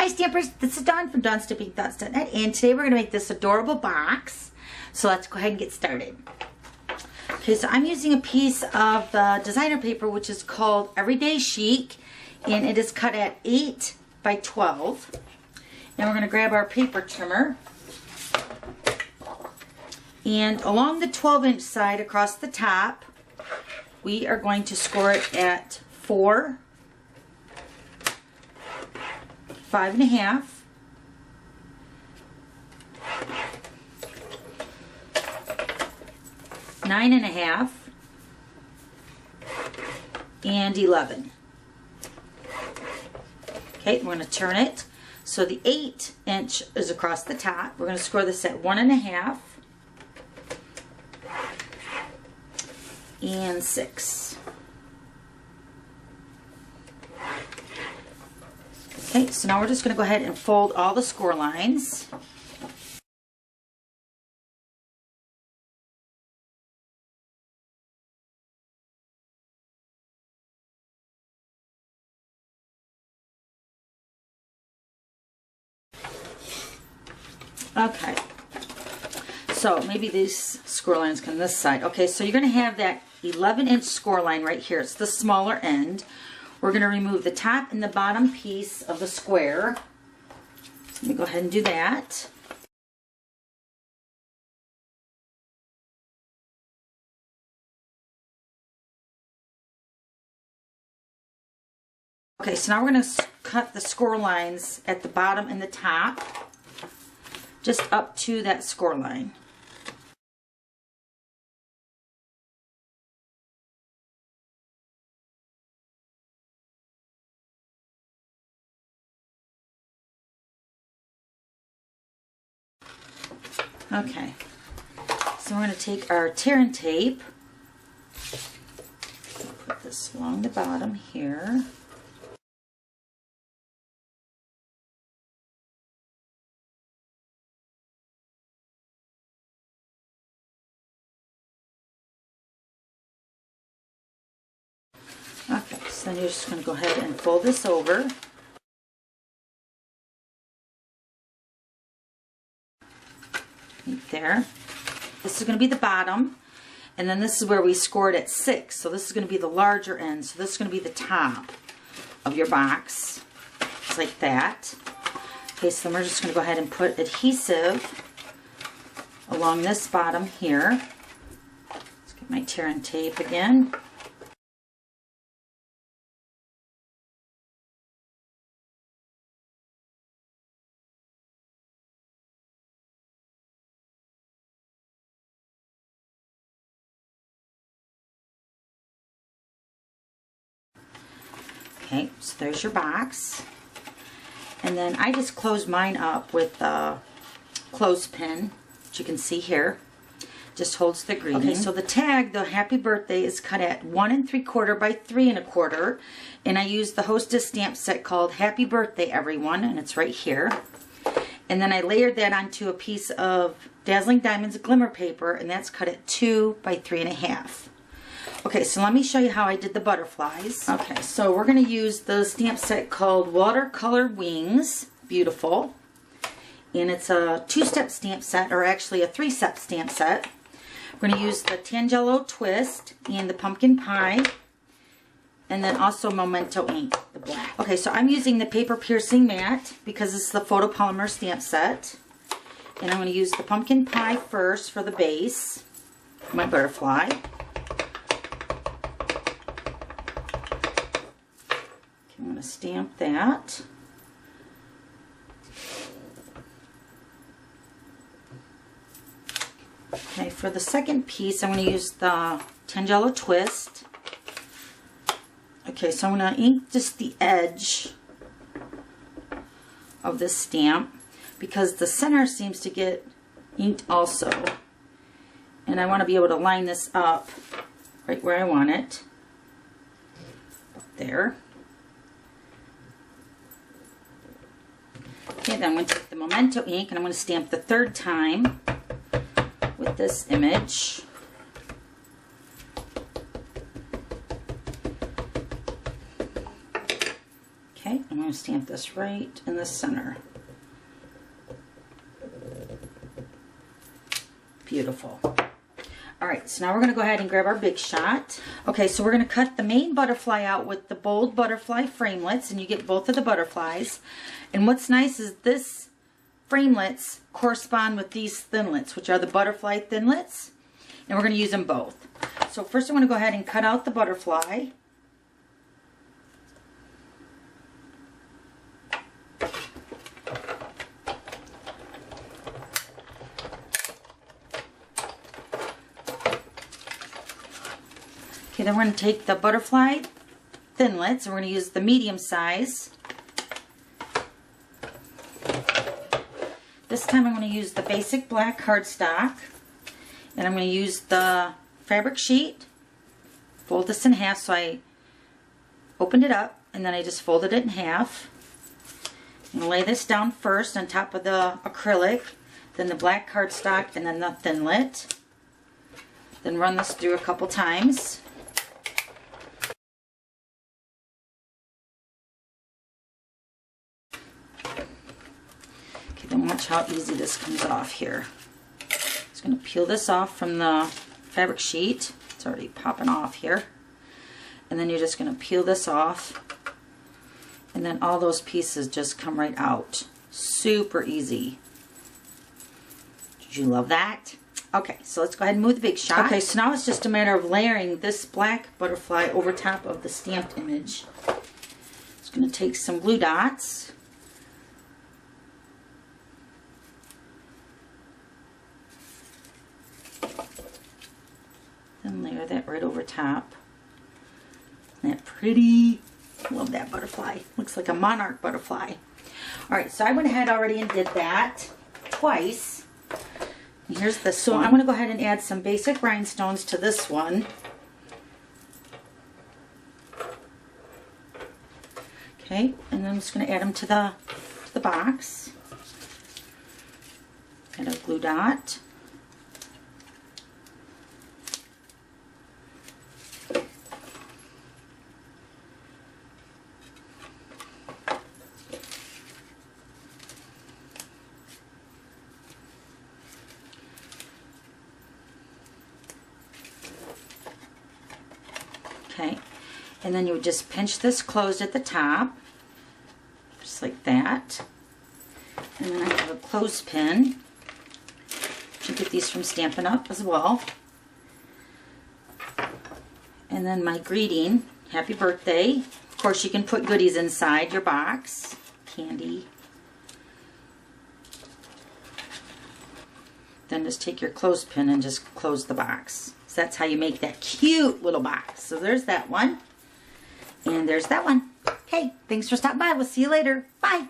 Hi Stampers, this is Dawn from DawnStampingThoughts.net, and today we're going to make this adorable box. So let's go ahead and get started. Okay, so I'm using a piece of the designer paper which is called Everyday Chic, and it is cut at 8 by 12. And we're going to grab our paper trimmer, and along the 12-inch side across the top, we are going to score it at 4, 5.5, 9.5, and 11. Okay, we're going to turn it. So the 8-inch is across the top. We're going to score this at 1.5 and 6. Okay, so now we're just going to go ahead and fold all the score lines. Okay, so maybe these score lines come this side. Okay, so you're going to have that 11-inch score line right here. It's the smaller end. We're going to remove the top and the bottom piece of the square. So let me go ahead and do that. Okay, so now we're going to cut the score lines at the bottom and the top, just up to that score line. Okay, so we're going to take our tear and tape, put this along the bottom here. Okay, so then you're just going to go ahead and fold this over. Right there. This is going to be the bottom, and then this is where we scored at 6. So this is going to be the larger end. So this is going to be the top of your box. Just like that. Okay, so then we're just going to go ahead and put adhesive along this bottom here. Let's get my tear and tape again. Okay, so there's your box. And then I just closed mine up with a clothespin, which you can see here. Just holds the greeting. Okay, so the tag, the happy birthday, is cut at 1 3/4 by 3 1/4. And I used the Hostess stamp set called Happy Birthday Everyone, and it's right here. And then I layered that onto a piece of Dazzling Diamonds glimmer paper, and that's cut at 2 by 3.5. Okay, so let me show you how I did the butterflies. Okay, so we're going to use the stamp set called Watercolor Wings. Beautiful. And it's a 2-step stamp set, or actually a 3-step stamp set. We're going to use the Tangelo Twist and the Pumpkin Pie, and then also Memento ink, the black. Okay, so I'm using the Paper Piercing Mat because it's the photopolymer stamp set. And I'm going to use the Pumpkin Pie first for the base, my butterfly. I'm going to stamp that. Okay, for the second piece, I'm going to use the Tangelo Twist. Okay, so I'm going to ink just the edge of this stamp because the center seems to get inked also. And I want to be able to line this up right where I want it. Up there. Okay, then I'm going to take the Memento ink and I'm going to stamp the 3rd time with this image. Okay, I'm going to stamp this right in the center. Beautiful. Alright, so now we're going to go ahead and grab our Big Shot. Okay, so we're going to cut the main butterfly out with the bold butterfly framelits, and you get both of the butterflies. And what's nice is this framelits correspond with these thinlits, which are the butterfly thinlits, and we're going to use them both. So first I'm going to go ahead and cut out the butterfly. Okay, then we're going to take the butterfly thinlits and we're going to use the medium size. This time I'm going to use the basic black cardstock, and I'm going to use the fabric sheet, fold this in half. So I opened it up and then I just folded it in half. I'm going to lay this down first on top of the acrylic, then the black cardstock, and then the thinlit. Then run this through a couple times. Okay, then watch how easy this comes off here. Just going to peel this off from the fabric sheet. It's already popping off here. And then you're just going to peel this off. And then all those pieces just come right out. Super easy. Did you love that? Okay, so let's go ahead and move the Big Shot. Okay, so now it's just a matter of layering this black butterfly over top of the stamped image. Just going to take some glue dots. And layer that right over top. Isn't that pretty? Love that butterfly. Looks like a monarch butterfly. Alright, so I went ahead already and did that twice. And here's this one. I'm going to go ahead and add some basic rhinestones to this one. Okay, and then I'm just going to add them to the box. Add a glue dot. Okay, and then you would just pinch this closed at the top, just like that. And then I have a clothespin. You can get these from Stampin' Up as well. And then my greeting, happy birthday. Of course, you can put goodies inside your box, candy. Then just take your clothespin and just close the box. So that's how you make that cute little box. So there's that one. And there's that one. Okay, thanks for stopping by. We'll see you later. Bye.